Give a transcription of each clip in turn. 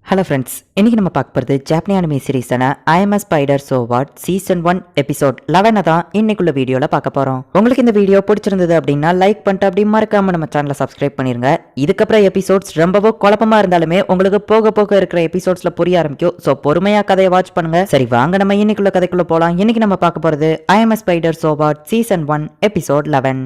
Hello friends, இன்னைக்கு நம்ம பார்க்க போகிறது ஜாப்பனி அனிமே சீரீஸான I am spider so what season 1 episode 11 தான் இன்னைக்குள்ள வீடியோவில் பார்க்க போகிறோம். உங்களுக்கு இந்த வீடியோ பிடிச்சிருந்தது அப்படின்னா லைக் பண்ணிட்டு அப்படி மறக்காம நம்ம சேனலை சப்ஸ்கிரைப் பண்ணிருங்க. இதுக்கப்புறம் எபிசோட்ஸ் ரொம்பவும் குழப்பமா இருந்தாலுமே உங்களுக்கு போக போக இருக்கிற எபிசோட்ஸ்ல புரிய ஆரம்பிக்கும். ஸோ பொறுமையா கதையை வாட்ச் பண்ணுங்க. சரி வாங்க நம்ம இன்னைக்குள்ள கதைக்குள்ள போகலாம். இன்னைக்கு நம்ம பார்க்க போகிறது ஐ am spider so what season 1 episode 11.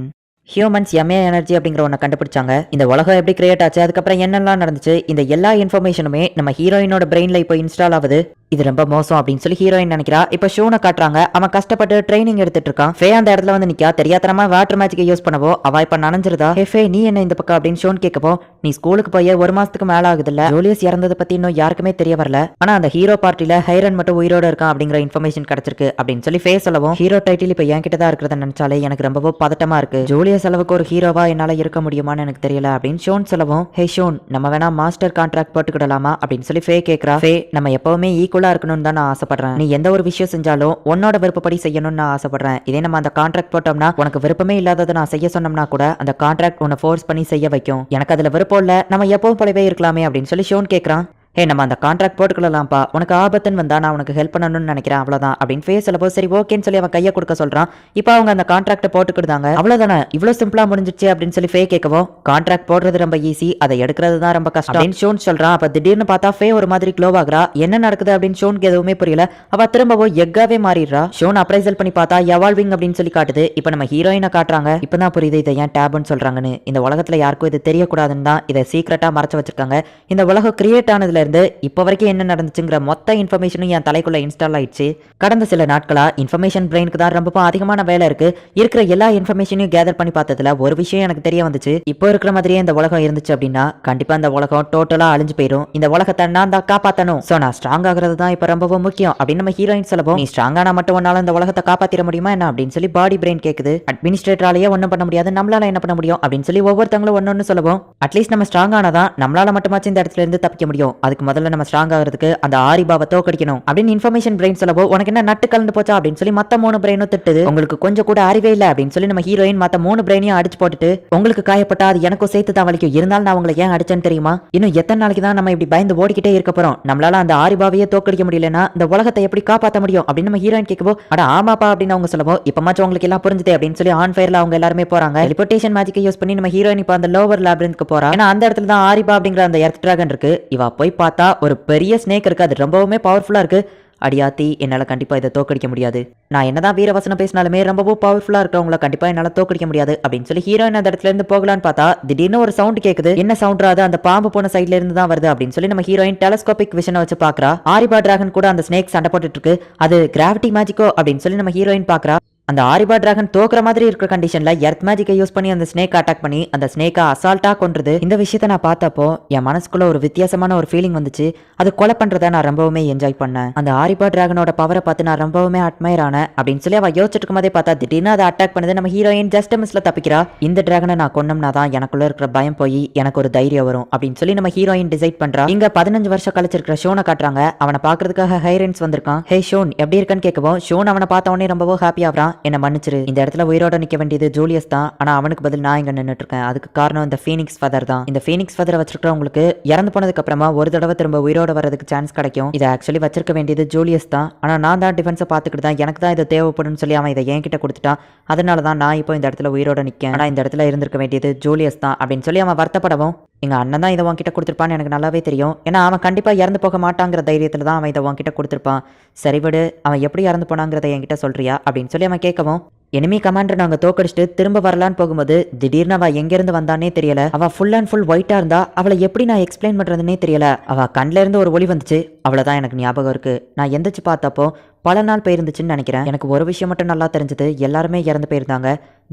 Humans MA energy அப்படிங்கிற ஒன்று கண்டுபிடிச்சாங்க. இந்த உலகம் எப்படி கிரியேட் ஆச்சு, அதுக்கப்புறம் என்னெல்லாம் நடந்துச்சு, இந்த எல்லா இன்ஃபர்மேஷனுமே நம்ம ஹீரோயினோட பிரெயின்ல இப்போ இன்ஸ்டால் ஆகுது. இது ரொம்ப மோசம் அப்படின்னு சொல்லி ஹீரோயின் நினைக்கிறா. இப்ப ஷூனை காட்டுறாங்க. அவன் கஷ்டப்பட்டு ட்ரைனிங் எடுத்துட்டு இருக்கான். ஃபே அந்த இடத்துல வந்து நிக்கா. தெரியாதனமா வாட்டர் மேஜிக்கை யூஸ் பண்ணவோ அவ இப்ப நனைஞ்சிருதா. ஹே ஃபே, நீ என்ன இந்த பக்கம் அப்படின்னு ஷோன் கேட்கப்போ, நீ ஸ்கூலுக்கு போய் 1 மாசத்துக்கு மேல ஆகுதுல்ல, ஜூலியஸ் இறந்ததை பத்தி இன்னும் யாருக்குமே தெரிய வரல. ஆனா அந்த ஹீரோ பார்ட்டில ஹைரன் மட்டும் உயிரோட இருக்கான் அப்படிங்கிற இன்ஃபர்மேஷன் கிடைச்சிருக்கு அப்படின்னு சொல்லி ஃபே சொல்லவும், ஹீரோ டைட்டில் இப்ப என்கிட்ட தான் இருக்கிறத நினைச்சாலே எனக்கு ரொம்ப பதட்டமா இருக்கு. ஜூலியஸ் அளவுக்கு ஒரு ஹீரோவா என்னால இருக்க முடியுமான்னு எனக்கு தெரியல அப்படின்னு ஷோன் சொல்லவும், ஹே ஷோன், நம்ம வேணா மாஸ்டர் கான்ட்ராக்ட் போட்டுக்கிடலாமா அப்படின்னு சொல்லி ஃபே கேட்கறா. ஃபே, நம்ம எப்பவுமே ஈக்குவலா இருக்கணும்னு தான் ஆசைப்படுறேன். நீ எந்த ஒரு விஷயம் செஞ்சாலும் உன்னோட விருப்பப்படி செய்யணும்னு நான் ஆசைப்படுறேன். இதே நம்ம அந்த கான்ட்ராக்ட் போட்டோம்னா, உனக்கு விருப்பமே இல்லாததை நான் செய்ய சொன்னோம்னா கூட அந்த கான்ட்ராக்ட் உன்னை ஃபோர்ஸ் பண்ணி செய்ய வைக்கும். எனக்கு அதுல விருப்பம் இல்ல, நம்ம எப்பவும் போலவே இருக்கலாமே அப்படின்னு சொல்லி ஷோன் கேட்கறான். ஹே, நம்ம அந்த கான்ட்ராக்ட் போட்டுக்கலாம்ப்பா, உனக்கு ஆபத்துன்னு வந்தா நான் உனக்கு ஹெல்ப் பண்ணணும்னு நினைக்கிறேன், அவ்வளவுதான் அப்படின்னு ஃபேஸ் சொல்லப்போ, சரி ஓகேன்னு சொல்லி அவன் கையை கொடுக்க சொல்றான். இப்போ அவங்க அந்த கான்ட்ராக்ட் போட்டுக்கிட்டாங்க. அவ்வளவுதானே, இவ்வளவு சிம்பிளா முடிஞ்சிச்சு அப்படின்னு சொல்லி ஃபே கேட்கவும், கான்ட்ராக்ட் போடுறது ரொம்ப ஈஸி, அதை எடுக்கிறது தான் ரொம்ப கஷ்டம் அப்படின்னு ஷோன் சொல்றான். அப்ப திடீர்னு பார்த்தா ஃபே ஒரு மாதிரி க்ளோ ஆகுறா. என்ன நடக்குது அப்படின்னு ஷோனுக்கு எதுவுமே புரியல. அவ திரும்பவும் எக்காவே மாறிடுறா. ஷோன் அப்ரைசல் பண்ணி பார்த்தா எவால்விங் அப்படின்னு சொல்லி காட்டுது. இப்போ நம்ம ஹீரோயினை காட்டுறாங்க. இப்பதான் புரியுது இதை ஏன் டேப்னு சொல்றாங்கன்னு. இந்த உலகத்துல யாருக்கும் இது தெரியக்கூடாதுன்னு தான் இதை சீக்கிரட்டா மறைச்சு வச்சிருக்காங்க. இந்த உலகம் கிரியேட் ஆனதுல இருந்து இப்போ வரைக்கும் என்ன நடந்துச்சுங்கிற மொத்த இன்ஃபர்மேஷனும் என் தலைக்குள்ள இன்ஸ்டால் ஆயிடுச்சு. கடந்த சில நாட்களா இன்ஃபர்மேஷன் பிரெயினுக்கு தான் ரொம்ப அதிகமான வேலை இருக்கு. இருக்கிற எல்லா இன்ஃபர்மேஷனையும் கேதர் பண்ணி பார்த்ததுல ஒரு விஷயம் எனக்கு தெரிய வந்துச்சு. இப்போ இருக்கிற மாதிரியே இந்த உலகம் இருந்துச்சு அப்படின்னா கண்டிப்பா இந்த உலகம் டோட்டலா அழிஞ்சு போயிடும். இந்த உலகத்தை நான் தான் காப்பாத்தணும். சோ நான் ஸ்ட்ராங் ஆகிறது தான் இப்ப ரொம்பவும் முக்கியம் அப்படின்னு நம்ம ஹீரோயின் சொல்லவும், நீ ஸ்ட்ராங்கானா மட்டும் உன்னால இந்த உலகத்தை காப்பாத்திர முடியுமா என்ன அப்படின்னு சொல்லி பாடி பிரெயின் கேக்குது. அட்மினிஸ்ட்ரேட்டராலேயே ஒன்னும் பண்ண முடியாது, நம்மளால என்ன பண்ண முடியும் அப்படின்னு சொல்லி ஒவ்வொருத்தங்களும் ஒன்னொன்னு சொல்லவும், அட்லீஸ்ட் நம்ம ஸ்ட்ராங் ஆனாதான் நம்மளால மட்டுமாச்சும் இந்த இடத்துல இருந்து தப்பிக்க முடியும். அதுக்கு முதல்ல நம்ம ஸ்ட்ராங் ஆகிறதுக்கு அந்த ஆரிபாவை தோக்கடிக்கணும் அப்படின்னு இன்ஃபர்மேஷன் பிரெயின் சொல்லவோ, உனக்கு என்ன நட்டு கலந்து போச்சா அப்படின்னு சொல்லி மத்த 3 பிரெயினும் திட்டுது. உங்களுக்கு கொஞ்சம் கூட அறிவே இல்ல அப்படின்னு சொல்லி நம்ம ஹீரோயின் மத்த 3 பிரெயினையும் அடிச்சு போட்டுட்டு, உங்களுக்கு காயப்பட்டா அது எனக்கும் சேர்த்து தான் வலிக்கும், இருந்தாலும் நான் உங்களை ஏன் அடிச்சேன்னு தெரியுமா, இன்னும் எத்தனை நாளைக்கு தான் நம்ம இப்படி பயந்து ஓடிக்கிட்டே இருக்க போறோம், நம்மளால அந்த ஆரிபாவையே தோக்கடிக்க முடியலன்னா இந்த உலகத்தை எப்படி காப்பாற்ற முடியும் அப்படின்னு நம்ம ஹீரோயின் கேட்கவோ, அட ஆமாப்பா அப்படின்னு அவங்க சொல்லவோ, இப்பமாச்சும் உங்களுக்கு எல்லாம் புரிஞ்சுதே அப்படின்னு சொல்லி ஆன் ஃபயர்ல அவங்க எல்லாருமே போறாங்க. டெலிபோர்டேஷன் மேஜிக்கை யூஸ் பண்ணி நம்ம ஹீரோயின் இப்ப அந்த லோவர் லேபிரின்த்க்கு போறா. ஏன்னா அந்த இடத்துல தான் ஆரிபா அப்படிங்கிற அந்த எர்த் டிராகன் இருக்கு. இவ போய் பார்த்தா ஒரு பெரிய ஸ்னேக் இருக்கு. அது ரொம்பவுமே பவர்ஃபுல்லா இருக்கு. அடியாத்தி, என்னால கண்டிப்பா இதை தோக்கடிக்க முடியாது. நான் என்னதான் வீரவசனம் பேசினாலுமே ரொம்பவும் பவர்ஃபுல்லா இருக்கவங்கள கண்டிப்பா என்னால தோக்கடிக்க முடியாது அப்படின்னு சொல்லி ஹீரோயின் அந்த இடத்துல இருந்து போகலான்னு பார்த்தா திடீர்னு ஒரு சவுண்ட் கேக்குது. என்ன சவுண்ட்? அது அந்த பாம்பு போன சைட்ல இருந்து தான் வருது அப்படின்னு சொல்லி நம்ம ஹீரோயின் டெலஸ்கோபிக் விஷனை வச்சு பாக்குறா. ஆரிபா டிராகன் கூட அந்த ஸ்னேக் சண்டை போட்டுட்டு இருக்கு. அது கிராவிட்டி மேஜிக்கோ அப்படின்னு சொல்லி நம்ம ஹீரோயின் பாக்குறா. அந்த ஆரிபா டிராகன் தோக்குற மாதிரி இருக்கிற கண்டிஷன்ல எர்த் மேஜிக்கை யூஸ் பண்ணி அந்த ஸ்னேக் அட்டாக் பண்ணி அந்த ஸ்னேக்கை அசால்ட்டா கொன்றுது. இந்த விஷயத்தை நான் பார்த்தப்போ என் மனசுக்குள்ள ஒரு வித்தியாசமான ஒரு ஃபீலிங் வந்துச்சு. அது கொலை பண்றதை நான் ரொம்பவுமே என்ஜாய் பண்ணேன். அந்த ஆரிபா டிராகனோட பவரை பார்த்து நான் ரொம்பவுமே அட்மையர் ஆனேன் அப்படின்னு சொல்லி அவ யோசிச்சுட்டு இருக்கும் போதே பார்த்தா திடீர்னு அதை அட்டாக் பண்ணுது. நம்ம ஹீரோயின் ஜஸ்ட் மிஸ்ல தப்பிக்கிறா. இந்த டிராகனை நான் கொன்னோம்னா தான் எனக்குள்ள இருக்கிற பயம் போய் எனக்கு ஒரு தைரியம் வரும் அப்படின்னு சொல்லி நம்ம ஹீரோயின் டிசைட் பண்றா. இங்க 15 வருஷம் கழிச்சிருக்கிற ஷோனை காட்டுறாங்க. அவனை பாக்குறதுக்காக ஹைரன்ஸ் வந்திருக்கான். ஹே ஷோன், எப்படி இருக்கான்னு கேட்கவும் ஷோன் அவனை பார்த்த உடனே ரொம்பவும் ஹாப்பி ஆகிறான். என்ன மன்னிச்சிரு, இந்த இடத்துல உயிரோட நிக்க வேண்டியது ஜூலியஸ் தான், ஆனா அவனுக்கு பதில் நான் இங்க நின்னுட்டு இருக்கேன். அதுக்கு காரணம் இந்த ஃபீனிக்ஸ் ஃபெதர் தான். இந்த ஃபீனிக்ஸ் ஃபெதரை வச்சிருக்கிறவங்களுக்கு இறந்து போனதுக்கு அப்புறமா ஒரு தடவை திரும்ப உயிரோட வரதுக்கு சான்ஸ் கிடைக்கும். இதை ஆக்சுவலி வச்சிருக்க வேண்டியது ஜூலியஸ் தான், ஆனா நான் தான் டிஃபென்ஸை பார்த்துக்கிட்டு தான் எனக்கு தான் இது தேவைப்படும்னு சொல்லி அவன் இதை என்கிட்ட கொடுத்துட்டான். அதனால தான் நான் இப்போ இந்த இடத்துல உயிரோட நிக்கேன். ஆனா இந்த இடத்துல இருந்திருக்க வேண்டியது ஜூலியஸ் தான் அப்படின்னு சொல்லி அவன் வருத்தப்படவும், எங்க அண்ணன் தான் இதை உன்கிட்ட கொடுத்துருப்பான்னு எனக்கு நல்லாவே தெரியும். ஏன்னா அவன் கண்டிப்பா இறந்து போக மாட்டாங்கிற தைரியத்துல தான் அவன் இதை உன்கிட்ட கொடுத்துருப்பான். சரி விடு, அவன் எப்படி இறந்து போனாங்கிறத என்கிட்ட சொல்றியா அப்படின்னு சொல்லி அவன் கேட்கவும், எனிமி கமாண்டர் நாங்க தோக்கடிச்சுட்டு திரும்ப வரலான்னு போகும்போது திடீர்னு அவ எங்க இருந்து வந்தானே தெரியல. அவ ஃபுல் அண்ட் ஃபுல் ஒயிட்டா இருந்தா. அவளை எப்படி நான் எக்ஸ்பிளைன் பண்றதுன்னே தெரியல. அவ கண்ல இருந்து ஒரு ஒளி வந்துச்சு, அவ்வளவுதான் எனக்கு ஞாபகம் இருக்கு. நான் எந்திரிச்சு பார்த்தப்போ பல நாள் போயிருந்துச்சுன்னு நினைக்கிறேன். எனக்கு ஒரு விஷயம் மட்டும் நல்லா தெரிஞ்சது, எல்லாருமே இறந்து போயிருந்தாங்க.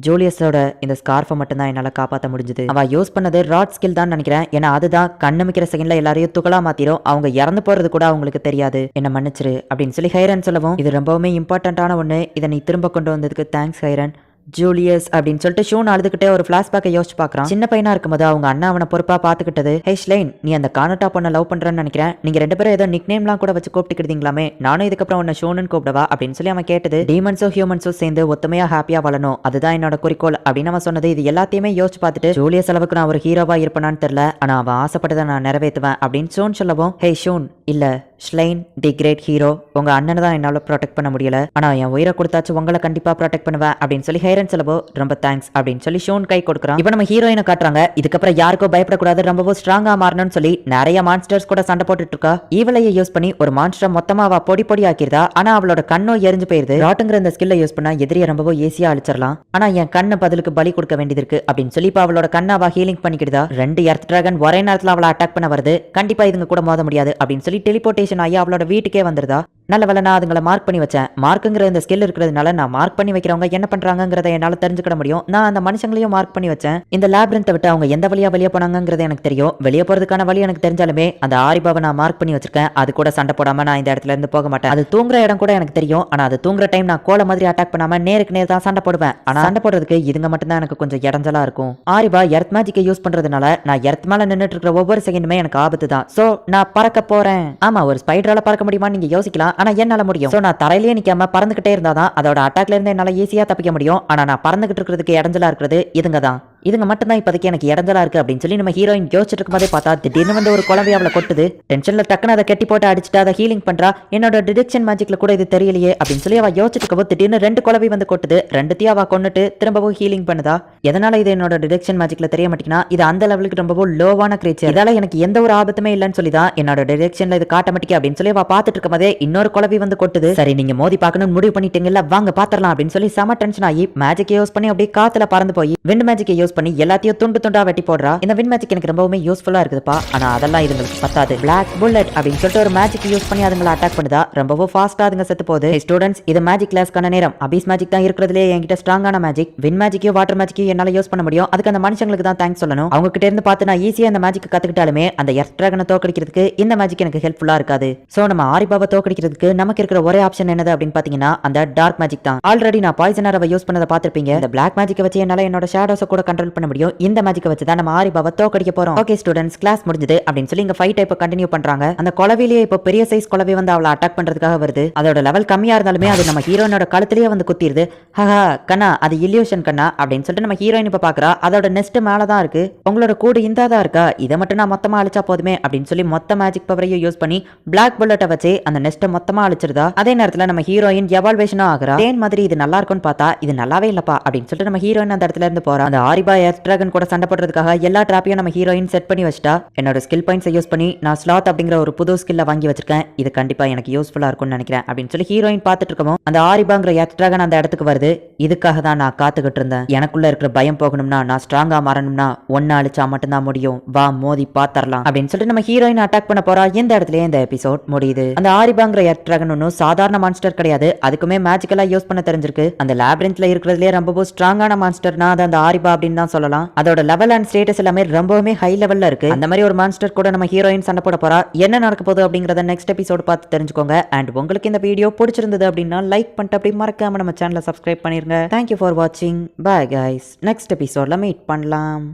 ஜூலியஸோட இந்த ஸ்கார்ஃபை மட்டும் தான் என்னால காப்பாற்ற முடிஞ்சது. அவ யூஸ் பண்ணது ராட் ஸ்கில் தான் நினைக்கிறேன். ஏன்னா அதுதான் கண்ணமிக்கிற செகண்ட்ல எல்லாரையும் துகளா மாத்திரும். அவங்க இறந்து போறது கூட அவங்களுக்கு தெரியாது. என்ன மன்னிச்சிரு அப்படின்னு சொல்லி ஹைரன் சொல்லவும், இது ரொம்பவுமே இம்பார்ட்டன்டான ஒண்ணு, இதை நீ திரும்ப கொண்டு வந்ததுக்கு தேங்க்ஸ் ஹைரன். ஜூலியஸ் அப்படின்னு சொல்லிட்டு ஷூன் அழுதுகிட்டே ஒரு பிளாஷ்பேக்கை யோசிச்சு பார்க்கறான். சின்ன பையனா இருக்கும்போது அவங்க அண்ணா அவனை பொறுப்பா பாத்துக்கிட்டது. ஹே ஷ்லைன், நீ அந்த கானட்டா பொண்ணை லவ் பண்றேன்னு நினைக்கிறேன். நீங்க ரெண்டு பேரும் ஏதோ நிக் நேம்லாம் கூட வச்சு கூப்பிட்டுக்கிட்டீங்களாமே, நானும் இதுக்கப்புறம் உன்னை ஷூன்னு கூப்பிடவா அப்படின்னு சொல்லி அவன் கேட்டது. டீமன்ஸும் ஹியூமன்ஸும் சேர்ந்து ஒத்துமையா ஹாப்பியா வாழணும், அதுதான் என்னோட குறிக்கோள் அப்படின்னு அவன் சொன்னது. இது எல்லாத்தையுமே யோசிச்சு பார்த்துட்டு ஜூலியஸ் அளவுக்கு நான் ஒரு ஹீரோவா இருப்பேனான்னு தெரியல, ஆனா அவன் ஆசைப்பட்டதை நான் நிறைவேற்றுவேன் அப்படின்னு ஷூன் சொல்லவும், ஹே ஷூன், இல்ல ஷ்லைன் தி கிரேட் ஹீரோ, உங்க அண்ணனை தான் என்னால ப்ரொடெக்ட் பண்ண முடியல, ஆனா என் உயிரை கொடுத்தாச்சு உங்களை கண்டிப்பா ப்ரொடெக்ட் பண்ணுவேன் அப்படின்னு சொல்லி ஹேரன் சொல்லவோ, ரொம்ப தேங்க்ஸ் அப்படின்னு சொல்லி ஷோன் கை கொடுக்குறான். இப்போ நம்ம ஹீரோயினை காட்டுறாங்க. இதுக்கப்புறம் யாருக்கோ பயப்படக்கூடாது, ரொம்பவும் ஸ்ட்ராங்கா மாறணும்னு சொல்லி நிறைய மான்ஸ்டர்ஸ் கூட சண்டை போட்டுட்டு இருக்கா. ஈவலையை யூஸ் பண்ணி ஒரு மான்ஸ்டர் மொத்தமா அவ பொடி பொடி ஆக்கிருதா. ஆனா அவளோட கண்ணோ எரிஞ்சு போயிருது. ராட்டுங்கிற இந்த ஸ்கில்லை யூஸ் பண்ணா எதிரியை ரொம்பவும் ஈஸியா அழிச்சிடலாம். ஆனா என் கண்ணு பதிலுக்கு பலி கொடுக்க வேண்டியது இருக்கு அப்படின்னு சொல்லி இப்ப அவளோட கண்ணை அவ ஹீலிங் பண்ணிக்கிடுதா. 2 எர்த் டிராகன் ஒரே நேரத்துல அவளை அட்டாக் பண்ண வருது. கண்டிப்பா இதுங்க கூட மோத முடியாது அப்படின்னு சொல்லி டெலிபோர்டேஷன் ஆகி அவளோட வீட்டுக்கே வந்துருதா. நல்ல வேலை நான் அதுங்களை மார்க் பண்ணி வச்சேன். மார்க்குங்கிற இந்த ஸ்கில் இருக்கிறதுனால நான் மார்க் பண்ணி வைக்கிறவங்க என்ன பண்றாங்கிறத என்னால தெரிஞ்சுக்கிட முடியும். நான் அந்த மனுஷங்களையும் மார்க் பண்ணி வச்சேன். இந்த லேப்ரின்த்தை விட்டு அவங்க எந்த வழியா வெளியே போனாங்கிறது எனக்கு தெரியும். வெளியே போறதுக்கான வழி எனக்கு தெரிஞ்சாலுமே அந்த ஆரிபாவை நான் மார்க் பண்ணி வச்சிருக்கேன். அது கூட சண்டை போடாம நான் இந்த இடத்துல இருந்து போக மாட்டேன். அது தூங்குற இடம் கூட எனக்கு தெரியும். ஆனா அது தூங்குற டைம் நான் கோல மாதிரி அட்டாக் பண்ணாம நேருக்கு நேர் தான் சண்டை போடுவேன். ஆனா சண்டை போடுறதுக்கு இதுங்க மட்டும் தான் எனக்கு கொஞ்சம் இடைஞ்சலா இருக்கும். ஆரிபா எர்த் மேஜிக்கை யூஸ் பண்றதுனால நான் எர்த் மேல நின்னுட்டு இருக்கிற ஒவ்வொரு செகண்டுமே எனக்கு ஆபத்து தான். சோ நான் பறக்க போறேன். ஆமா, ஒரு ஸ்பைடரால பறக்க முடியுமா நீங்க யோசிக்கலாம், ஆனா என்னால முடியும். சோ நான் தரையிலேயே நிக்காம பறந்துகிட்டே இருந்தாதான் அதோட அட்டாக்ல இருந்து என்னால ஈஸியா தப்பிக்க முடியும். ஆனா நான் பறந்துகிட்டு இருக்கிறதுக்கு இடைஞ்சலா இருக்கிறது இதுங்க தான். இதுங்க மட்டும் தான் இப்போதைக்கு எனக்கு இடைஞ்சலா இருக்கு அப்படின்னு சொல்லி நம்ம ஹீரோயின் யோசிச்சுட்டு இருக்கும்போதே பார்த்தா திடீர்னு வந்து ஒரு குழந்தை அவளை கொட்டுது. டென்ஷன்ல டக்குன்னு அதை கட்டி போட்டு அடிச்சுட்டு அதை ஹீலிங் பண்றா. என்னோட டிடெக்ஷன் மேஜிக்ல கூட இது தெரியலையே அப்படின்னு சொல்லி அவ யோசிச்சுட்டு இருக்கவும் திடீர்னு 2 குழவை வந்து கொட்டுது. 2த்தையும் அவ கொண்டுட்டு திரும்பவும் ஹீலிங் பண்ணுதா. எதனால இது என்னோட டிடெக்ஷன் மேஜிக்ல தெரிய மாட்டேங்குன்னா, இது அந்த லெவலுக்கு ரொம்பவும் லோவான கிரீச்சர். இதால எனக்கு எந்த ஒரு ஆபத்துமே இல்லைன்னு சொல்லி தான் என்னோட டிடெக்ஷன்ல இது காட்ட மாட்டேங்க அப்படின்னு சொல்லி அவ பார்த்துட்டு இருக்கும்போதே இன்னொரு குழவி வந்து கொட்டுது. சரி, நீங்க மோதி பார்க்கணும்னு முடிவு பண்ணிட்டீங்கல்ல, வாங்க பாத்திரலாம் அப்படின்னு சொல்லி செம டென்ஷன் ஆகி மேஜிக்கை யூஸ் பண்ணி அப்படியே காத்துல பறந்து போய் விண்ட் மேஜிக்கை யூஸ் பண்ணி எல்லாத்தையும் துண்டு துண்டா வெட்டி போடுறா. இந்த விண்ட் மேஜிக் எனக்கு ரொம்பவுமே யூஸ்ஃபுல்லா இருக்குதுப்பா. ஆனா அதெல்லாம் இதுங்களுக்கு பத்தாது. பிளாக் புல்லட் அப்படின்னு சொல்லிட்டு ஒரு மேஜிக் யூஸ் பண்ணி அதுங்களை அட்டாக் பண்ணுதா. ரொம்பவும் ஃபாஸ்டா அதுங்க செத்து போகுது. ஸ்டூடெண்ட்ஸ், இது மேஜிக் கிளாஸ்க்கான நேரம். அபீஸ் மேஜிக் தான் இருக்கிறதுலே என்கிட்ட ஸ்ட்ராங்கான மேஜிக். விண்ட் மேஜிக்கையும் வாட்டர் மேஜிக்கையும் என்னால யூஸ் பண்ண முடியும். அதுக்கு அந்த மனுஷங்களுக்கு தான் தேங்க்ஸ் சொல்லணும். அவங்க கிட்ட இருந்து பார்த்து நான் ஈஸியா அந்த மேஜிக் கத்துக்கிட்டாலுமே அந்த எர்த் டிராகனை தோக்கடிக்கிறதுக்கு இந்த மேஜிக் எனக்கு ஹெல்ப்ஃபுல்லா இருக்காது. சோ நம்ம ஆரிபாவை தோக்கடிக்கிறதுக்கு நமக்கு இருக்கிற ஒரே ஆப்ஷன் என்னது அப்படின்னு பாத்தீங்கன்னா அந்த டார்க் மேஜிக் தான். ஆல்ரெடி நான் பாய்சனரை யூஸ் பண்ணதை பார்த்திருப்பீங்க. இந்த பிளாக் மேஜிக்கை வச்சு என்னால என்னோட ஷேடோஸை கூட கண்ட்ரோல் பண்ண முடியும். இந்த மேஜிக்கை வச்சு தான் நம்ம ஆரிபாவை தோக்கடிக்க போறோம். ஓகே ஸ்டூடெண்ட்ஸ், கிளாஸ் முடிஞ்சது அப்படின்னு சொல்லி இங்க ஃபைட் டைப் கண்டினியூ பண்றாங்க. அந்த குளவிலேயே இப்போ பெரிய சைஸ் குளவி வந்து அவளை அட்டாக் பண்றதுக்காக வருது. அதோட லெவல் கம்மியா இருந்தாலுமே அது நம்ம ஹீரோயினோட கழுத்திலேயே வந்து குத்திடுது. ஹஹா கண்ணா, அது இல்யூஷன் கண்ணா அப்படின்னு சொல்லிட்டு நம்ம ஹீரோயின் இப்ப பாக்குறா. அதோட நெஸ்ட் மேலதான் இருக்கு. உங்களோட கூடு இந்தாதான் இருக்கா, இதை மட்டும் நான் மொத்தமா அழிச்சா போதுமே அப்படின்னு சொல்லி மொத்த மேஜிக் பவரையும் யூஸ் பண்ணி பிளாக் புல்லட்டை வச்சு அந்த நெஸ்ட்டை மொத்தமா அழிச்சிருதா. அதே நேரத்துல நம்ம ஹீரோயின் எவால்வேஷனும் ஆகுறா. தேன் மாதிரி இது நல்லா இருக்கும்னு பார்த்தா இது நல்லாவே இல்லப்பா அப்படின்னு சொல்லிட்டு நம்ம ஹீரோயின் அந்த இடத்துல இருந்து போறா. அந்த ஆரிபா எர்த் டிராகன் கூட சண்டை போடுறதுக்காக எல்லா டிராப்பையும் நம்ம ஹீரோயின் செட் பண்ணி வச்சிட்டா. என்னோட ஸ்கில் பாயிண்ட்ஸை யூஸ் பண்ணி நான் ஸ்லாத் அப்படிங்கிற ஒரு புது ஸ்கில்ல வாங்கி வச்சிருக்கேன். இது கண்டிப்பா எனக்கு யூஸ்ஃபுல்லா இருக்கும்னு நினைக்கிறேன் அப்படின்னு சொல்லி ஹீரோயின் பார்த்துட்டு இருக்கவும் அந்த ஆரிபாங்கிற எர்த் டிராகன் அந்த இடத்துக்கு வருது. இதுக்காக தான் நான் காத்துக்கிட்டு இருந்தேன். எனக்குள்ள இருக்கிற பயம் போகணும்னா, நான் ஸ்ட்ராங்கா மாறணும்னா ஒன்னு அழிச்சா மட்டும்தான் முடியும். வா மோதி பாத்தரலாம் அப்படின்னு சொல்லிட்டு நம்ம ஹீரோயின் அட்டாக் பண்ண போறா. இந்த இடத்துலயே இந்த எபிசோட் முடியுது. அந்த ஆரிபாங்கிற எர்த் டிராகன் ஒன்னும் சாதாரண மான்ஸ்டர் கிடையாது. அதுக்குமே மேஜிக்கலா யூஸ் பண்ண தெரிஞ்சிருக்கு. அந்த லேப்ரின்த்ல இருக்கிறதுலயே ரொம்பவும் ஸ்ட்ராங்கான மான்ஸ்டர்னா அது அந்த ஆரிபா அப்படின்னு தான் சொல்லலாம். அதோட லெவல் அண்ட் ஸ்டேட்டஸ் எல்லாமே ரொம்பவுமே ஹை லெவல்ல இருக்கு. அந்த மாதிரி ஒரு மான்ஸ்டர் கூட நம்ம ஹீரோயின் சண்டை போட போறா. என்ன நடக்க போகுது அப்படிங்கறத நெக்ஸ்ட் எபிசோட் பார்த்து தெரிஞ்சுக்கோங்க. அண்ட் உங்களுக்கு இந்த வீடியோ பிடிச்சிருந்தது அப்படின்னா லைக் பண்ணிட்டு அப்படி மறக்காம நம்ம சேனலை சப்ஸ்கிரைப் பண்ணிருங்க. தேங்க்யூ ஃபார் வாட்சிங். Bye guys. நெக்ஸ்ட் எபிசோட்ல மீட் பண்ணலாம்.